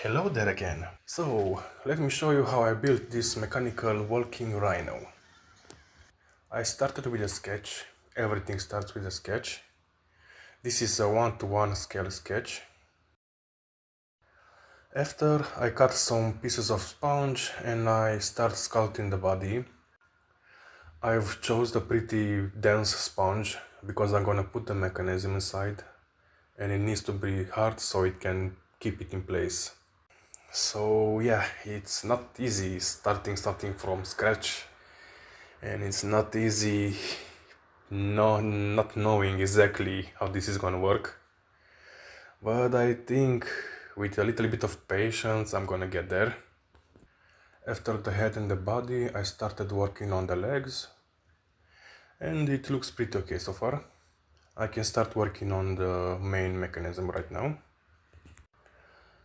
Hello there again. So, let me show you how I built this mechanical walking rhino. I started with a sketch. Everything starts with a sketch. This is a 1:1 scale sketch. After, I cut some pieces of sponge and I start sculpting the body. I've chose a pretty dense sponge because I'm gonna put the mechanism inside and it needs to be hard so it can keep it in place. So yeah, it's not easy starting something from scratch, and it's not easy not knowing exactly how this is gonna work. But I think with a little bit of patience I'm gonna get there. After the head and the body, I started working on the legs, and it looks pretty okay so far. I can start working on the main mechanism right now.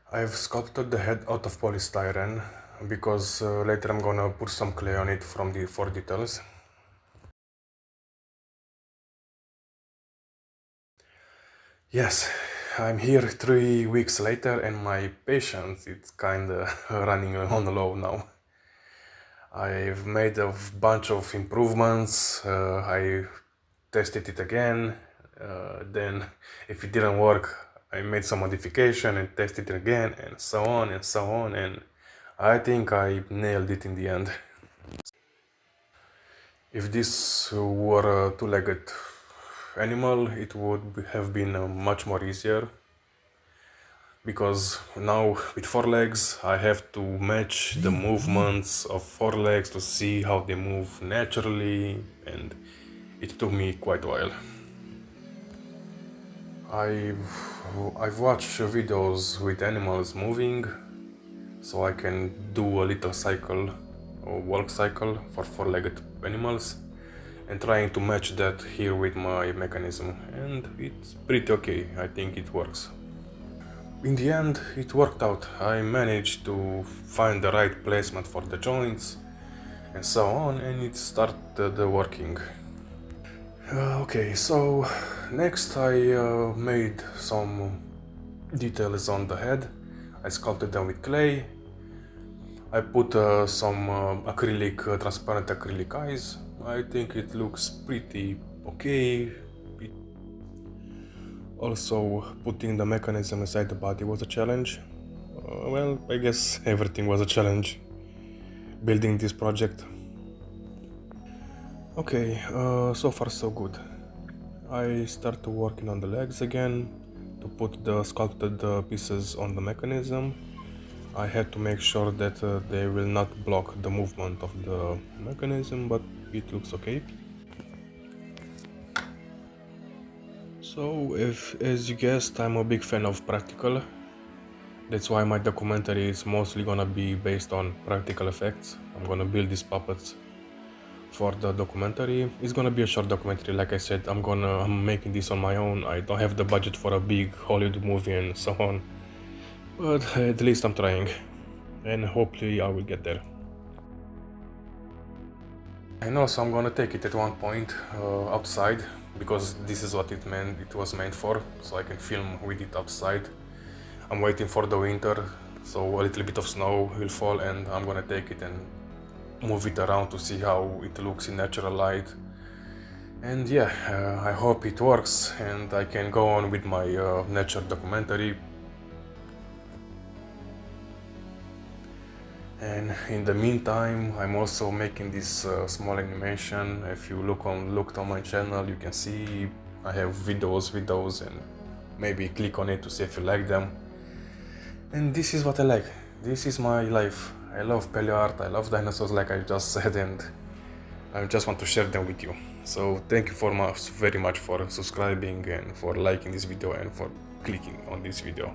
I've sculpted the head out of polystyrene because later I'm gonna put some clay on it for details. Yes, I'm here 3 weeks later and my patience is kinda running on low now. I've made a bunch of improvements, I tested it again, then if it didn't work I made some modification and tested it again, and so on and so on, and I think I nailed it in the end. If this were a two-legged animal, it would have been much more easier, because now with 4 legs I have to match the movements of 4 legs to see how they move naturally, and it took me quite a while. I've watched videos with animals moving, so I can do a little cycle or walk cycle for 4-legged animals, and trying to match that here with my mechanism, and it's pretty okay. I think it works. In the end, it worked out. I managed to find the right placement for the joints and so on, and it started working. Okay, so next I made some details on the head. I sculpted them with clay. I put some transparent acrylic eyes. I think it looks pretty okay. Also, putting the mechanism inside the body was a challenge. Well, I guess everything was a challenge building this project. Okay, so far so good. I started working on the legs again to put the sculpted pieces on the mechanism. I had to make sure that they will not block the movement of the mechanism, but it looks okay. So, as you guessed, I'm a big fan of practical. That's why my documentary is mostly gonna be based on practical effects. I'm gonna build these puppets for the documentary. It's gonna be a short documentary, like I said. I'm making this on my own. I don't have the budget for a big Hollywood movie and so on, but at least I'm trying, and hopefully I will get there. And also I'm gonna take it at one point outside, because this is what it was meant for, so I can film with it outside. I'm waiting for the winter, so a little bit of snow will fall and I'm gonna take it and move it around to see how it looks in natural light. And yeah, I hope it works and I can go on with my nature documentary. And in the meantime, I'm also making this small animation. If you looked on my channel, you can see I have videos with those, and maybe click on it to see if you like them. And this is what I like. This is my life. I love paleoart, I love dinosaurs, like I just said, and I just want to share them with you. So thank you very much for subscribing and for liking this video and for clicking on this video.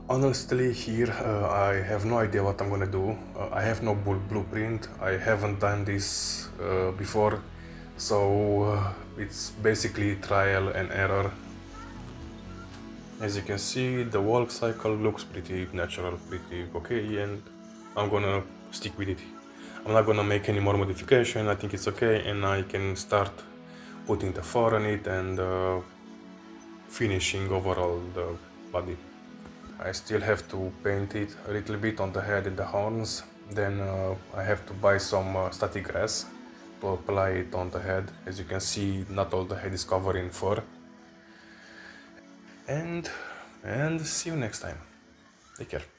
Honestly, here I have no idea what I'm gonna do. I have no blueprint. I haven't done this before, so it's basically trial and error. As you can see, the walk cycle looks pretty natural, pretty okay, and I'm gonna stick with it. I'm not gonna make any more modification. I think it's okay, and I can start putting the fur on it and finishing overall the body. I still have to paint it a little bit on the head and the horns. Then I have to buy some static grass to apply it on the head. As you can see, not all the head is covered in fur. And see you next time. Take care.